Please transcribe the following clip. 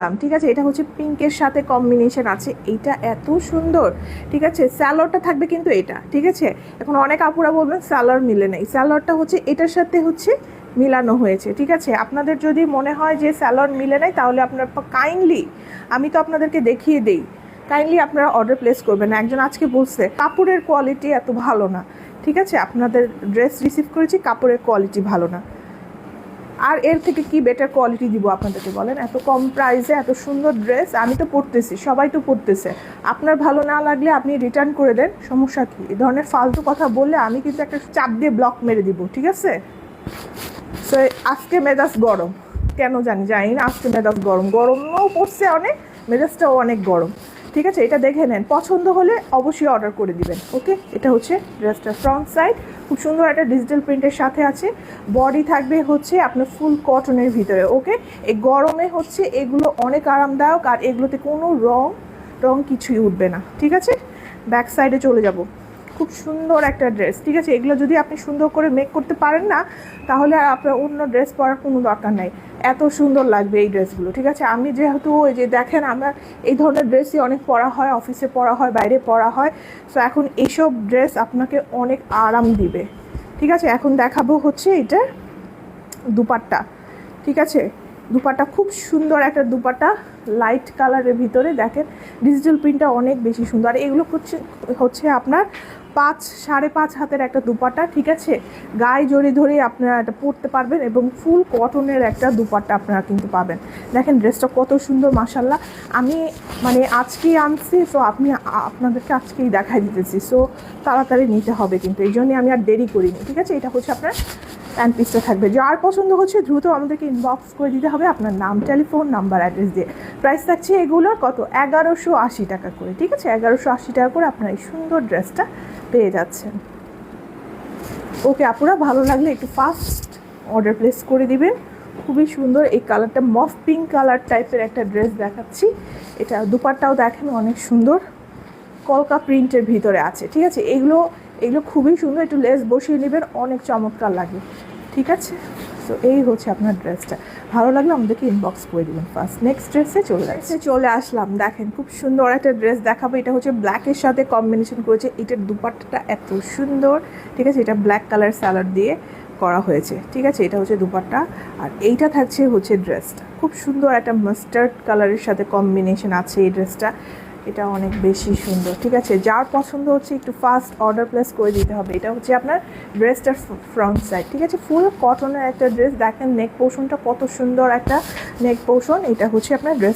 ঠিক আছে, এটা হচ্ছে পিঙ্কের সাথে কম্বিনেশন আছে, এইটা এত সুন্দর। ঠিক আছে, স্যালোয়ারটা থাকবে কিন্তু এটা, ঠিক আছে। এখন অনেক আপুরা বলবেন স্যালোয়ার মিলে নেই, স্যালোয়ারটা হচ্ছে এটার সাথে হচ্ছে মিলানো হয়েছে। ঠিক আছে, আপনাদের যদি মনে হয় যে স্যালোয়ার মিলে নেই তাহলে আপনার কাইন্ডলি, আমি তো আপনাদেরকে দেখিয়ে দেই, কাইন্ডলি আপনারা অর্ডার প্লেস করবেন। একজন আজকে বলছে কাপড়ের কোয়ালিটি এত ভালো না। ঠিক আছে, আপনাদের ড্রেস রিসিভ করেছি, কাপড়ের কোয়ালিটি ভালো না, আর এর থেকে কি বেটার কোয়ালিটি দিব আপনাদেরকে বলেন? এত কম প্রাইসে এত সুন্দর ড্রেস আমি তো পরতেছি, সবাই তো পরতেছে। আপনার ভালো না লাগলে আপনি রিটার্ন করে দেন, সমস্যা কি? এই ধরনের ফালতু কথা বললে আমি কিন্তু একটা চাপ দিয়ে ব্লক মেরে দিব, ঠিক আছে? সো আজকে মেজাজ গরম, কেন জানি না, আজকে মেজাজ গরম, গরমও পড়ছে অনেক, মেজাজটাও অনেক গরম। ঠিক আছে, এটা দেখে নেন, পছন্দ হলে অবশ্যই অর্ডার করে দিবেন। ওকে, এটা হচ্ছে ড্রেসটার ফ্রন্ট সাইড, খুব সুন্দর একটা ডিজিটাল প্রিন্টের সাথে আছে। বডি থাকবে হচ্ছে আপনার ফুল কটনের ভিতরে। ওকে, এই গরমে হচ্ছে এগুলো অনেক আরামদায়ক, আর এগুলোতে কোনো রং কিছুই উঠবে না। ঠিক আছে, ব্যাক সাইডে চলে যাব। খুব সুন্দর একটা ড্রেস। ঠিক আছে, এগুলো যদি আপনি সুন্দর করে মেক করতে পারেন না, তাহলে আর আপনার অন্য ড্রেস পরার কোনো দরকার নাই, এত সুন্দর লাগবে এই ড্রেসগুলো। ঠিক আছে, আমি যেহেতু ওই যে দেখেন আমার এই ধরনের ড্রেসই অনেক পরা হয়, অফিসে পরা হয়, বাইরে পরা হয়। সো এখন এইসব ড্রেস আপনাকে অনেক আরাম দিবে। ঠিক আছে, এখন দেখাবো হচ্ছে এটা দুপাট্টা। ঠিক আছে, দুপাট্টা খুব সুন্দর একটা দুপাট্টা, লাইট কালারের ভিতরে দেখেন ডিজিটাল প্রিন্টটা অনেক বেশি সুন্দর। আর এগুলো হচ্ছে আপনার 5.5 হাতের একটা দুপাট্টা। ঠিক আছে, গায়ে জড়ি ধরে আপনারা এটা পরতে পারবেন, এবং ফুল কটনের একটা দুপাট্টা আপনারা কিন্তু পাবেন। দেখেন ড্রেসটা কত সুন্দর, মাশাল্লাহ। আমি মানে আজকেই আনছি, সো আপনাদেরকে আজকেই দেখাই দিতেছি। সো তাড়াতাড়ি নিতে হবে কিন্তু, এই জন্যই আমি আর দেরি করিনি। ঠিক আছে, এটা হচ্ছে আপনার প্যান্ট পিসটা থাকবে। যার পছন্দ হচ্ছে দ্রুত আমাদেরকে ইনবক্স করে দিতে হবে আপনার নাম, টেলিফোন নাম্বার, অ্যাড্রেস দিয়ে। প্রাইস থাকছে এগুলোর কত, 1180 টাকা করে। ঠিক আছে, 1180 টাকা করে আপনার এই সুন্দর ড্রেসটা পেয়ে যাচ্ছেন। ওকে আপুরা, ভালো লাগলে একটু ফাস্ট অর্ডার প্লেস করে দিবেন। খুবই সুন্দর এই কালারটা, মফ পিঙ্ক কালার টাইপের একটা ড্রেস দেখাচ্ছি। এটা দুপাট্টাও দেখেন অনেক সুন্দর, কলকা প্রিন্টের ভিতরে আছে। ঠিক আছে, এগুলো খুবই সুন্দর, একটু লেস বসিয়ে নেবেন, অনেক চমৎকার লাগে। ঠিক আছে, তো এই হচ্ছে আপনার ড্রেসটা, ভালো লাগলে আমাদেরকে ইনবক্স করে দেবেন। ফার্স্ট নেক্সট ড্রেসে চলে আসলাম। দেখেন খুব সুন্দর একটা ড্রেস দেখাবো, এটা হচ্ছে ব্ল্যাকের সাথে কম্বিনেশন করেছে, এটার দুপাট্টাটা এত সুন্দর। ঠিক আছে, এটা ব্ল্যাক কালার স্যালাড দিয়ে করা হয়েছে। ঠিক আছে, এটা হচ্ছে দুপাট্টা, আর এইটা থাকছে হচ্ছে ড্রেসটা, খুব সুন্দর একটা মাস্টার্ড কালারের সাথে কম্বিনেশন আছে এই ড্রেসটা, এটা অনেক বেশি সুন্দর। ঠিক আছে, যার পছন্দ হচ্ছে একটু ফাস্ট অর্ডার প্লেস করে দিতে হবে। এটা হচ্ছে আপনার ড্রেসটার ফ্রন্ট সাইড। ঠিক আছে, ফুল কটনের একটা ড্রেস, দেখেন নেক পোর্শনটা কত সুন্দর একটা নেক পোর্শন, এটা হচ্ছে আপনার ড্রেস।